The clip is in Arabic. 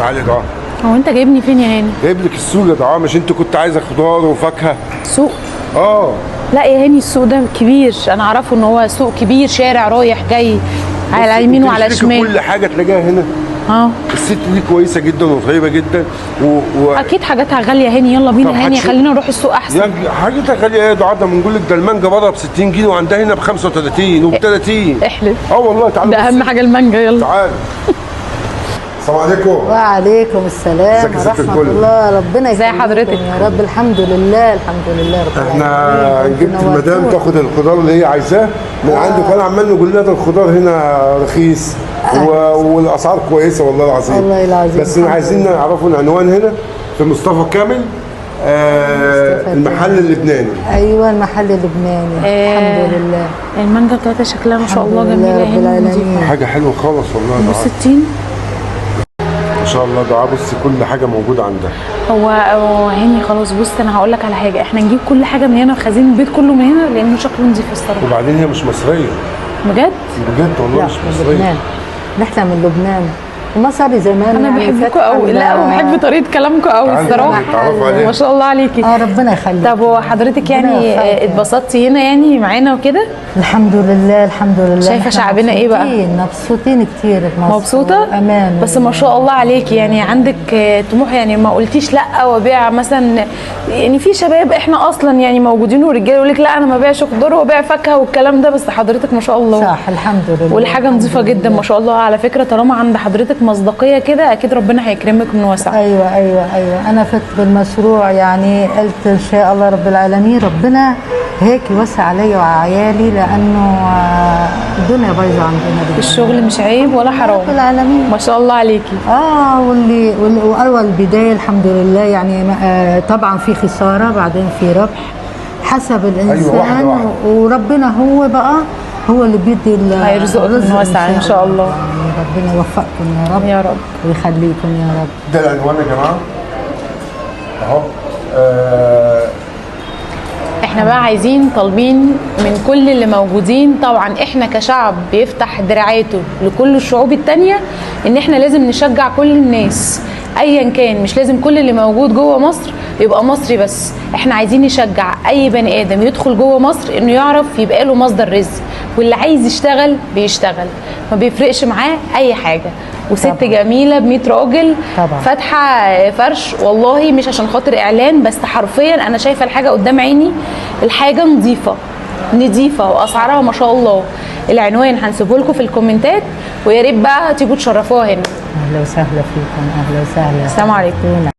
تعالي ده. هو انت جايبني فين يا هاني؟ جايب لك السوق يا ده، مش انت كنت عايزه خضار وفاكهه؟ سوق؟ لا يا هاني السوق ده كبير، انا اعرفه ان هو سوق كبير، شارع رايح جاي على يمين وعلى شمال. كل حاجه تلاقيها هنا. الست دي كويسه جدا وطيبه جدا اكيد حاجاتها غاليه يا هاني. يلا بينا يا هاني، خلينا نروح السوق احسن. يعني حاجتها غاليه ايه؟ ده بنقول لك ده المانجا بره ب 60 جنيه وعندها هنا ب 35 وب 30. احلف. والله تعالى، ده اهم حاجه المانجا. يلا تعالى. السلام عليكم. وعليكم السلام ورحمه الله. ربنا ازي حضرتك يا رب؟ الحمد لله الحمد لله رب العالمين. احنا جبت المدام تاخد الخضار اللي هي عايزاه من عندك، وانا عمال نقول لها ده الخضار هنا رخيص والاسعار كويسه والله العظيم. والله العظيم. بس عايزين نعرفوا العنوان هنا في مصطفى كامل، المحل اللبناني. ايوه المحل اللبناني. الحمد لله. المانجا بتاعتها شكلها ما شاء الله جميله هنا، حاجه حلوه خالص والله. 60 ما شاء الله. ده بص كل حاجه موجوده عندها. هو هاني خلاص، بص انا هقول لك على حاجه، احنا نجيب كل حاجه من هنا وخزين البيت كله من هنا لانه شكله نظيف الصراحه. وبعدين هي مش مصريه. بجد والله مش مصريه. لبنان. نحن من لبنان ومصري زمان. انا بحبكم قوي. لا وبحب طريقه كلامكم قوي الصراحه. ما شاء الله عليكي. ربنا يخليك. طب وحضرتك يعني اتبسطتي هنا يعني معانا وكده؟ الحمد لله الحمد لله. شايفه شعبنا ايه بقى؟ مبسوطين كتير بمصر. مبسوطه؟ امان. بس ما شاء الله عليكي، يعني عندك طموح، يعني ما قلتيش لا وابيع مثلا. يعني في شباب احنا اصلا يعني موجودين ورجاله يقول لك لا انا ما ببيعش خضار وببيع فاكهه والكلام ده، بس حضرتك ما شاء الله صح الحمد لله. والحاجه نظيفه جدا ما شاء الله. على فكره طالما عند حضرتك مصداقيه كده اكيد ربنا هيكرمك من واسع. ايوه انا فت بالمشروع، يعني قلت ان شاء الله رب العالمين ربنا هيك يوسع علي وعلى عيالي، لانه الدنيا بايظه عندنا. الشغل مش عيب ولا حرام. رب العالمين ما شاء الله عليكي. واول بدايه الحمد لله، يعني طبعا في خساره بعدين في ربح حسب الانسان. واحدة واحدة. وربنا هو بقى هو اللي بيدي هيرزقكم من واسع ان شاء الله. يعني ربنا يوفقكم يا رب. يا رب ويخليكم يا رب. ده العنوان يا جماعه اهو. احنا بقى عايزين طالبين من كل اللي موجودين، طبعا احنا كشعب بيفتح دراعاته لكل الشعوب التانية، ان احنا لازم نشجع كل الناس ايا كان. مش لازم كل اللي موجود جوه مصر يبقى مصري بس، احنا عايزين نشجع اي بني ادم يدخل جوه مصر انه يعرف يبقى له مصدر رزق، واللي عايز يشتغل بيشتغل، ما بيفرقش معاه اي حاجه. وست طبعا. جميله ب100 راجل طبعا. فاتحه فرش والله مش عشان خاطر اعلان، بس حرفيا انا شايفه الحاجه قدام عيني، الحاجه نظيفه واسعارها ما شاء الله. العنوان هنسيبه لكم في الكومنتات، ويا ريت بقى تيجوا تشرفوها هنا. اهلا وسهلا فيكم. اهلا وسهلا. السلام عليكم.